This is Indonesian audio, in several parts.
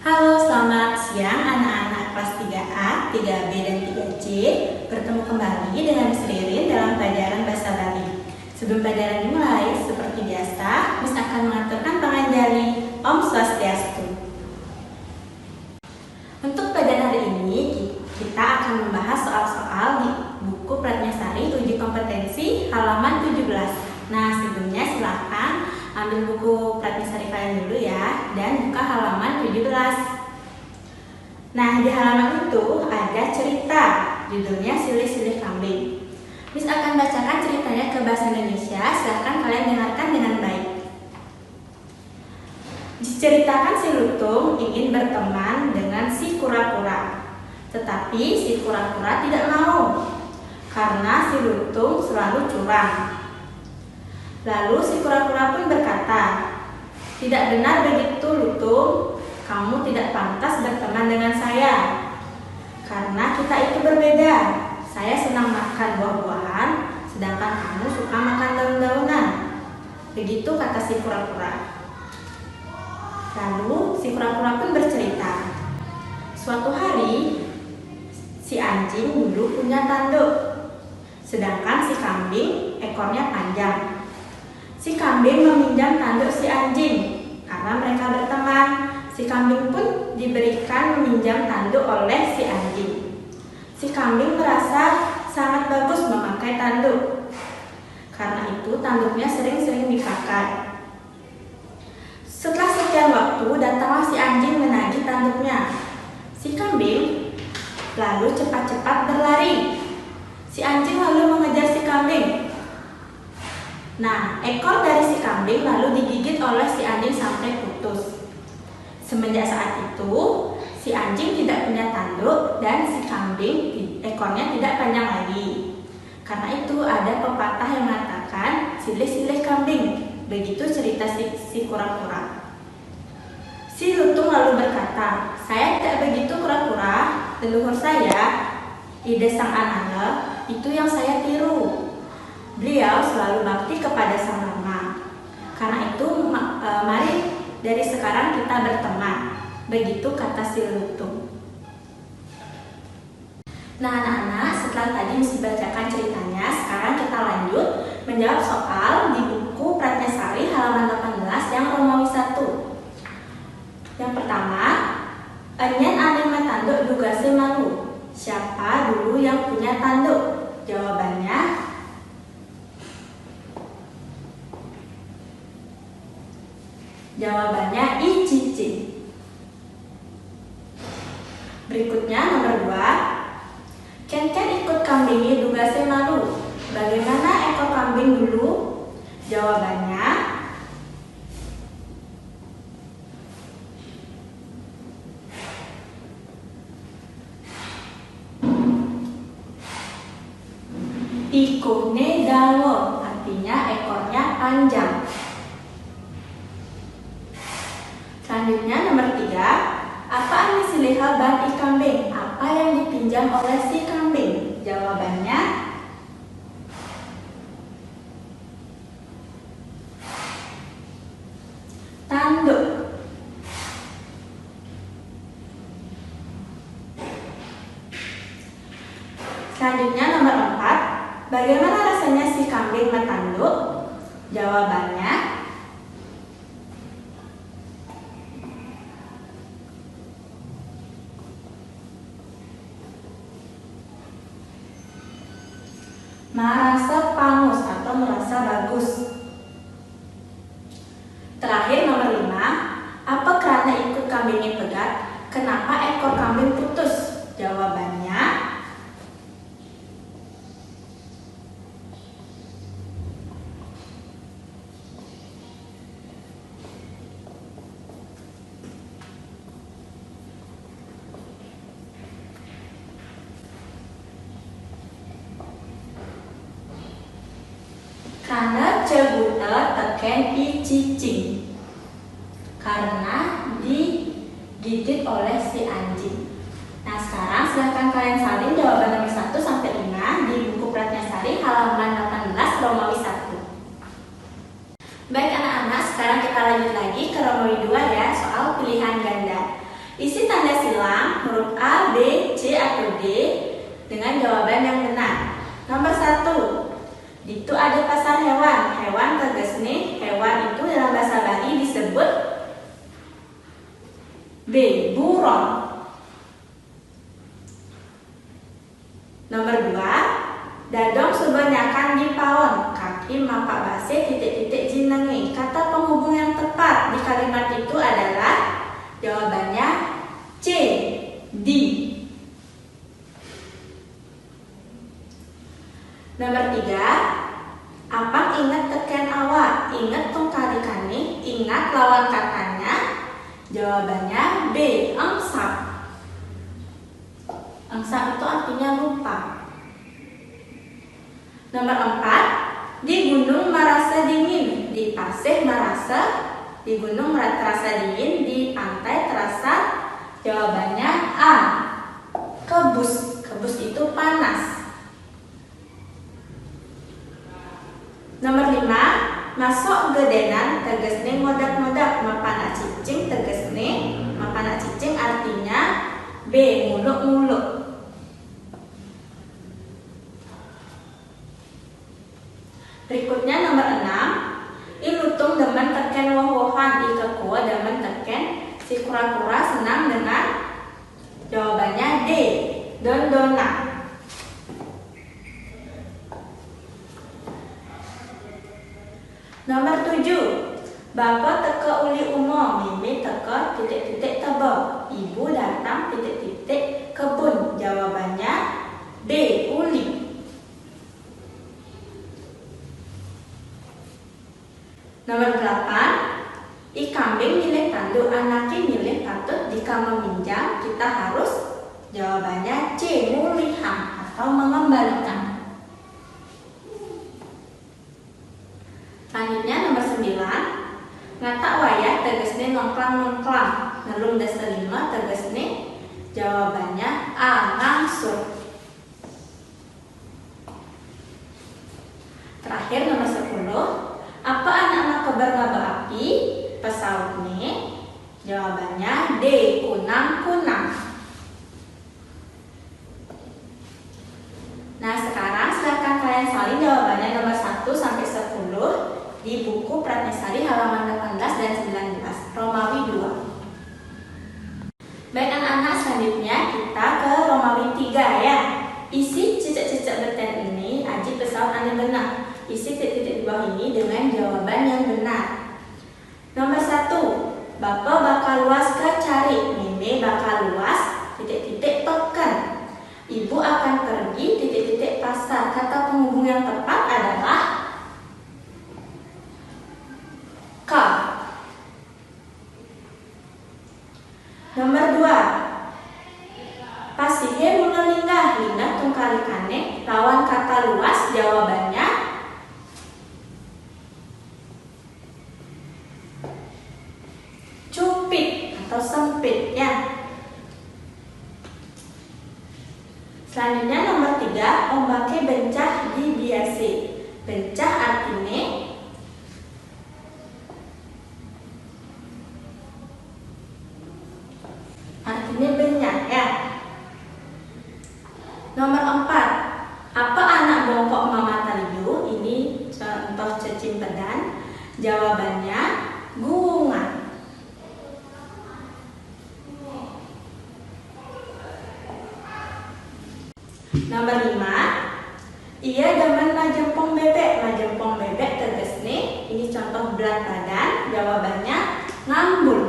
Halo, selamat siang anak-anak kelas 3A, 3B, dan 3C. Bertemu kembali dengan Miss Ririn dalam pelajaran Bahasa Bali. Sebelum pelajaran dimulai, seperti biasa, Miss akan mengaturkan panganjali Om Swastiastu. Untuk pelajaran hari ini, kita akan membahas soal-soal di buku Pratnyasari Uji Kompetensi halaman 17. Nah, sebelumnya silakan ambil buku Pratnyasari kalian dulu ya, dan buka halaman 17. Nah, di halaman itu ada cerita, judulnya Silih-silih Kambing. Miss akan bacakan ceritanya ke bahasa Indonesia, silahkan kalian dengarkan dengan baik. Diceritakan si lutung ingin berteman dengan si kura-kura, tetapi si kura-kura tidak mau, karena si lutung selalu curang. Lalu si kura-kura pun berkata, "Tidak benar begitu, lutung. Kamu tidak pantas berteman dengan saya. Karena kita itu berbeda. Saya senang makan buah-buahan, sedangkan kamu suka makan daun-daunan." Begitu kata si kura-kura. Lalu si kura-kura pun bercerita, "Suatu hari, si anjing dulu punya tanduk, sedangkan si kambing ekornya panjang. Si kambing meminjam tanduk si anjing karena mereka berteman. Si kambing pun diberikan meminjam tanduk oleh si anjing. Si kambing merasa sangat bagus memakai tanduk. Karena itu tanduknya sering-sering dipakai. Setelah sekian waktu, datanglah si anjing menagih tanduknya. Si kambing lalu cepat-cepat berlari. Si anjing lalu mengejar si kambing. Nah, ekor dari si kambing lalu digigit oleh si anjing sampai putus. Semenjak saat itu, si anjing tidak punya tanduk dan si kambing ekornya tidak panjang lagi. Karena itu ada pepatah yang mengatakan silih-silih kambing. Begitu cerita si kura-kura. Si lutung lalu berkata, "Saya tidak begitu kura-kura. Leluhur saya, Ide Sang Ananda, itu yang saya tiru. Beliau selalu bakti kepada Sang Rama. Karena itu, mari dari sekarang kita berteman." Begitu kata si lutung. Nah, anak-anak, setelah tadi Miss bacakan ceritanya, sekarang kita lanjut menjawab soal di buku Pratnyasari halaman 18 yang Romawi 1. Yang pertama, enyen ane tanduk dugase malu. Siapa dulu yang punya tanduk? Jawabannya I Cicing. Berikutnya nomor 2. Ken-ken ikut kambingi dugase malu. Bagaimana ekor kambing dulu? Jawabannya ikune dawo, artinya ekornya panjang. Selanjutnya nomor 3. Apa arti silihal ban kambing? Apa yang dipinjam oleh si kambing? Jawabannya tanduk. Selanjutnya nomor 4. Bagaimana rasanya si kambing metanduk? Jawabannya merasa pangus atau merasa bagus. Terakhir nomor 5. Apa karena ikut kambingnya pegat, kenapa ekor kambing putus? Jawabannya karena cebuta teken I Cicing, karena digigit oleh si anjing. Nah, sekarang silahkan kalian salin jawaban nomor 1 sampai 5 di buku Pratnyasari halaman 18 Romawi 1. Baik anak-anak, sekarang kita lanjut lagi ke Romawi 2 ya, soal pilihan ganda. dengan jawaban yang benar. Nomor 1. Itu ada pasar hewan. Hewan tegesne hewan itu dalam bahasa Bali disebut B. Buron. Nomor 2. Dadong subanyakan di paon. Kaki mapa base titik-titik jenenge. Kata penghubung yang tepat di kalimat itu adalah jawabannya C. Di. Nomor 3. Apang ingat teken awak. Ingat tungkalikane. Ingat lawan katanya. Jawabannya B. Engsap. Engsap itu artinya lupa. Nomor 4. Di gunung merasa dingin. Di pasir merasa. Di gunung terasa dingin. Di pantai terasa. Jawabannya A. Kebus. Kebus itu panas. Nomor 5. Masuk gedenan tegesne ngodak-ngodak. Mapana cicing tegesne. Mapana cicing artinya B. Muluk-muluk. Berikutnya nomor 6. Ilutung demen teken woh-wohan. Ikekua demen teken si kura-kura senang dengan. Jawabannya D. Dondona. Nomor 7. Bapak teka uli umum. Mimi teka titik-titik tebal. Ibu datang titik-titik kebun. Jawabannya B. Uli. Nomor 8. Kambing milih tanduk, anaki milih patut. Jika meminjam kita harus. Jawabannya C. Mulihan atau mengembalikan. Selanjutnya nomor 9. Ngata wayah tegesne nongklang-nongklang. Ngelung deselima tegesne. Jawabannya A. Ngangsur. Terakhir nomor 10. Apa anak-anak kebar ngaba api? Pesautne. Jawabannya D. Kunang-kunang. Nah, sekarang silakan kalian salin jawabannya nomor 1 sampai 10 di buku Pratnyasari halaman 18 dan 19, Romawi 2. Baik anak-anak, selanjutnya kita ke Romawi 3 ya. Isi cicak-cicak beten ini aji pesaut ane benar. Isi titik-titik di bawah ini dengan jawaban yang benar. Nomor 1. Bapak bakal luas ke cari. Meme bakal luas titik-titik pekan. Ibu akan pergi titik-titik pasar. Kata penghubung yang tepat adalah K. Nomor 2. Pasihe muna linggah. Linggah tungkalikane lawan kata luas. Jawabannya cupit atau sempit ya. Selanjutnya nomor 3. Ombake bencah di biase. Bencah artinya banyak ya. Nomor 4. Apa anak bongkok mama taliu? Ini contoh cacimpedan. Jawabannya gunungan. Nomor 5. Ia demen majempong bebek. Majempong bebek tegesne. Ini contoh berat badan. Jawabannya ngambul.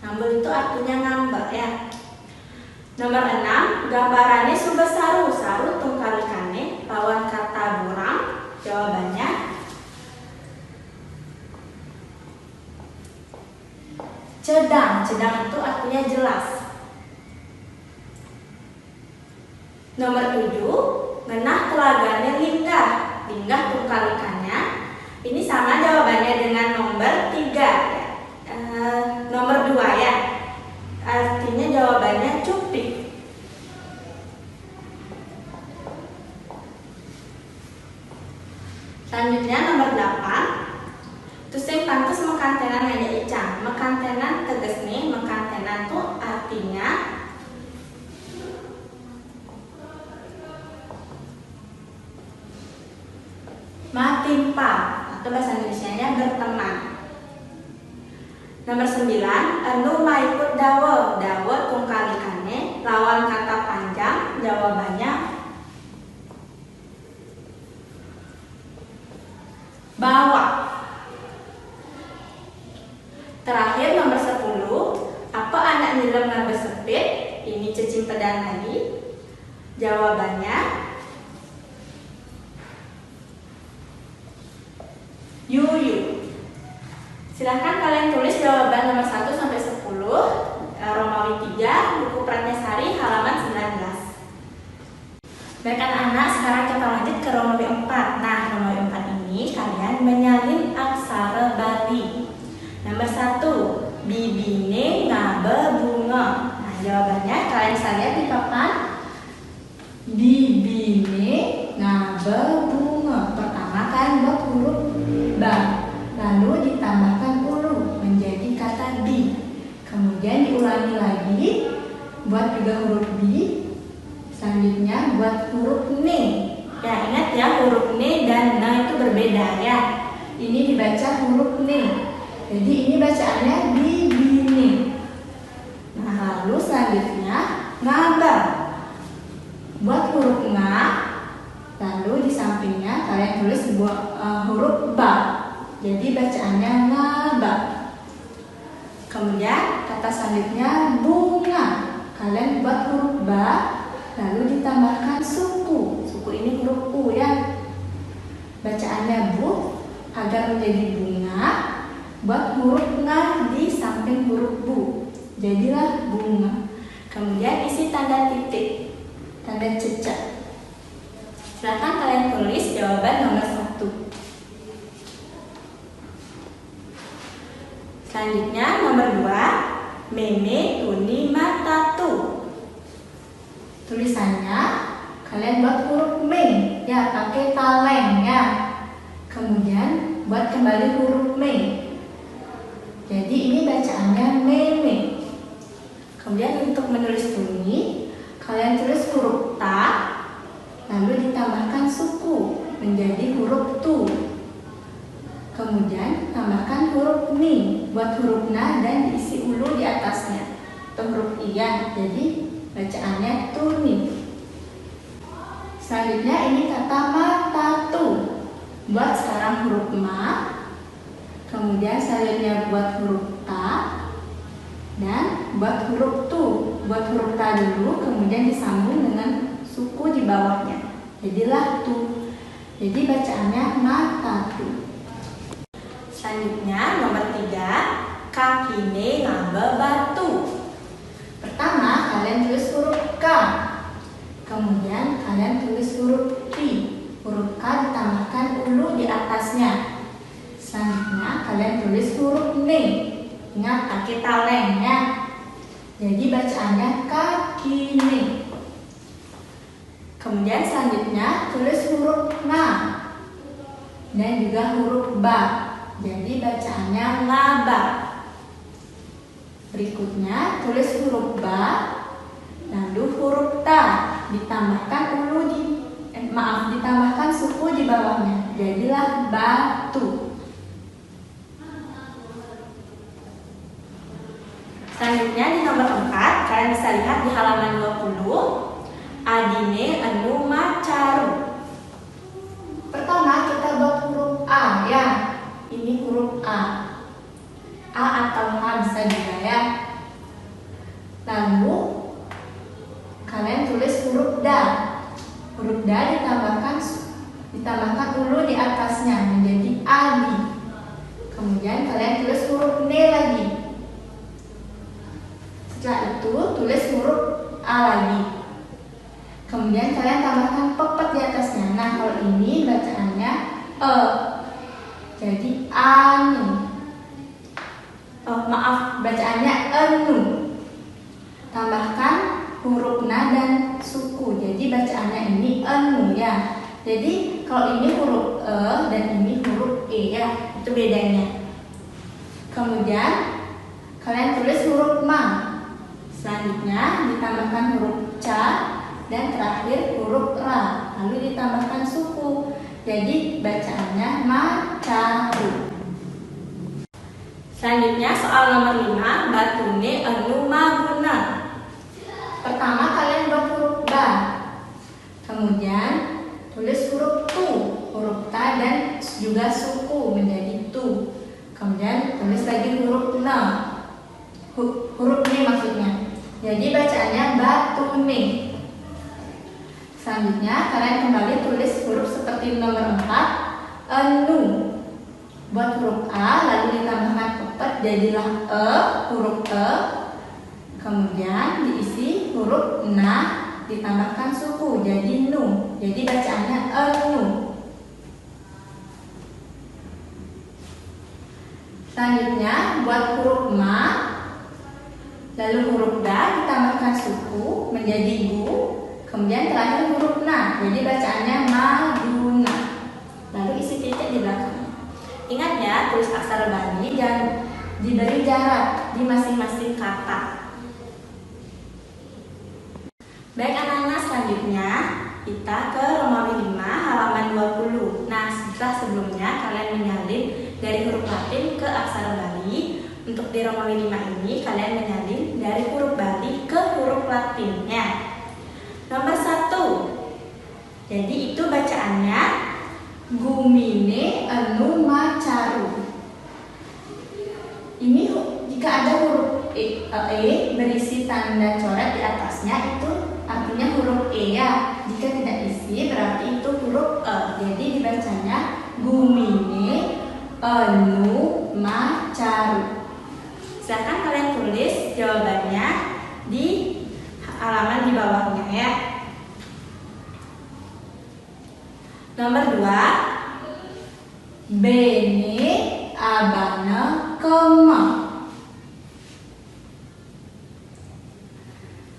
Ngambul itu artinya ngambek ya. Nomor 6. Gambarannya subah saru. Saru tungkalikane lawan kata buram. Jawabannya cedang. Cedang itu artinya jelas. Nomor 7. Ngenah telagane linggah. Linggah tungkalikannya. Ini sama jawabannya dengan nomor 3 ya. Nomor 2 ya. Artinya jawabannya cupik. Selanjutnya nomor 8. Tuseng kantos mekantenan aja icang. Mekantenan tegesnya, mekantenan tuh artinya matimpa atau bahasa Indonesianya berteman. Nomor 9, anu maikut dawe. Dawe tungkalikannya lawan kata panjang, jawabannya bawa. Terakhir nomor 10, apa anak nilem ngabesepit? Ini cacing pedang lagi. Jawabannya yuyu. Silahkan kalian tulis jawaban nomor 1 sampai 10, Romawi 3, buku Pratnyasari halaman 19. Baik anak-anak, sekarang kita lanjut ke Romawi 4. Nah, Romawi 4 ini kalian menyalin aksara Bali. Nomor 1, bibine ngabe bunga. Nah, jawabannya kalian bisa lihat di papan. Bibine ngabe bunga. Pertama kalian buat huruf ba, lalu ditambahkan ulu menjadi kata bi. Kemudian diulangi lagi, buat juga huruf bi. Selanjutnya buat huruf ne. Ya, ingat ya, huruf ne dan na itu berbeda ya. Ini dibaca huruf ne. Jadi ini bacaannya bibine. Nah, lalu selanjutnya ngaba. Buat huruf nga, lalu di sampingnya kalian tulis huruf ba. Jadi bacaannya ngaba. Kemudian kata selanjutnya bunga. Kalian buat huruf ba, lalu ditambahkan suku. Suku ini huruf u ya. Bacaannya bu agar menjadi bunga. Buat huruf nga di samping huruf bu. Jadilah bunga. Kemudian isi tanda titik, tanda cecak. Silakan kalian tulis jawaban nomor 1. Selanjutnya nomor 2, meme tuni matatu. Tulisannya kalian buat huruf me ya, pakai kaleng ya. Kemudian buat kembali huruf me. Jadi ini bacaannya meme. Kemudian untuk menulis tuni, kalian tulis huruf ta, lalu ditambahkan suku menjadi huruf tu. Kemudian tambahkan huruf ni, buat huruf na dan diisi ulu di atasnya. Atau huruf iya, jadi bacaannya tuni. Selanjutnya ini kata matatu. Buat sekarang huruf ma, kemudian selanjutnya buat huruf ta, dan buat huruf tu. Buat huruf ta dulu, kemudian disambung dengan suku di bawahnya. Jadilah tu. Jadi bacaannya matatu. Selanjutnya nomor 3, kakine ngabe batu. Pertama kalian tulis huruf K. Kemudian kalian tulis huruf K. Huruf K ditambahkan ulu di atasnya. Selanjutnya kalian tulis huruf N. Ingat pakai taleng ya. Jadi bacaannya kakine. Kemudian selanjutnya tulis huruf na dan juga huruf ba. Jadi bacaannya ngaba. Berikutnya tulis huruf ba, lalu huruf ta, ditambahkan ditambahkan suku di bawahnya. Jadilah batu. Selanjutnya di nomor 4, kalian bisa lihat di halaman 20, adine anu macaru. Pertama kita buat huruf A ya. Ini huruf A. A atau H bisa juga ya. Lalu kalian tulis huruf da. Huruf da ditambahkan ulu di atasnya menjadi adi. Kemudian kalian tulis huruf N lagi. Setelah itu tulis huruf A lagi. Kemudian kalian tambahkan pepet di atasnya. Nah, kalau ini bacaannya E. Jadi anu. Bacaannya enu. Tambahkan huruf na dan suku. Jadi bacaannya ini enu ya. Jadi kalau ini huruf E dan ini huruf E ya. Itu bedanya. ditambahkan huruf ca, dan terakhir huruf ra, lalu ditambahkan suku. Jadi bacaannya macaru. Selanjutnya soal nomor 5, batune anu maguna. Pertama kalian buat huruf ba, kemudian tulis huruf tu, huruf ta, dan juga suku menjadi tu. Kemudian tulis lagi huruf na, huruf ne maksudnya. Jadi bacaannya batune. Selanjutnya kalian kembali tulis huruf seperti nomor 4, enu. Buat huruf A lalu ditambahkan kepet jadilah e, huruf e. Kemudian diisi huruf na ditambahkan suku jadi nu. Jadi bacaannya enu. Selanjutnya buat huruf ma lalu huruf da ditambahkan suku menjadi gu. Kemudian terakhir huruf na, jadi bacaannya maguna. Lalu isi titik di belakang. Ingat ya, tulis aksara Bali dan diberi jarak di masing-masing kata. Baik anak-anak, selanjutnya kita ke Romawi 5 halaman 20. Nah, setelah sebelumnya kalian menyalin dari huruf Latin ke aksara Bali. Untuk di Romawi 5 ini kalian menyalin dari huruf Bali ke huruf Latinnya. Nomor 1. Jadi itu bacaannya gumine anu macaru. Ini jika ada huruf e berisi tanda coret di atasnya itu artinya huruf E ya. Jika tidak isi berarti itu huruf E. Jadi dibacanya gumine anu macaru. Silakan kalian tulis jawabannya di halaman di bawahnya ya. Nomor 2, bene abana kema.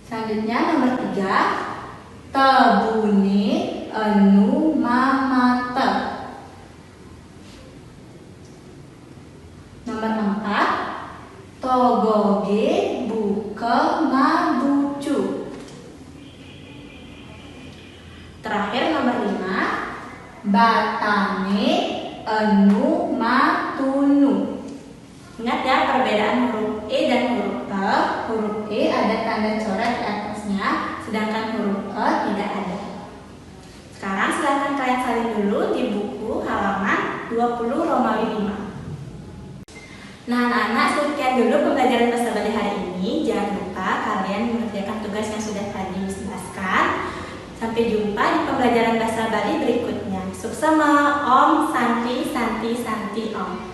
Selanjutnya nomor 3, tabune anu mamata. Nomor 4, togoge buka mabucu. Terakhir nomor 5, batane anu matunu. Ingat ya perbedaan huruf E dan huruf E. Huruf E ada tanda coret di atasnya, sedangkan huruf E tidak ada. Sekarang silakan kalian salin dulu di buku halaman 20 Romawi 5. Nah anak-anak, sekian dulu pembelajaran bahasa Bali hari ini. Jangan lupa kalian mengerjakan tugas yang sudah tadi dijelaskan. Sampai jumpa di pembelajaran bahasa Bali berikutnya. Suksema Om Santi Santi Santi Om.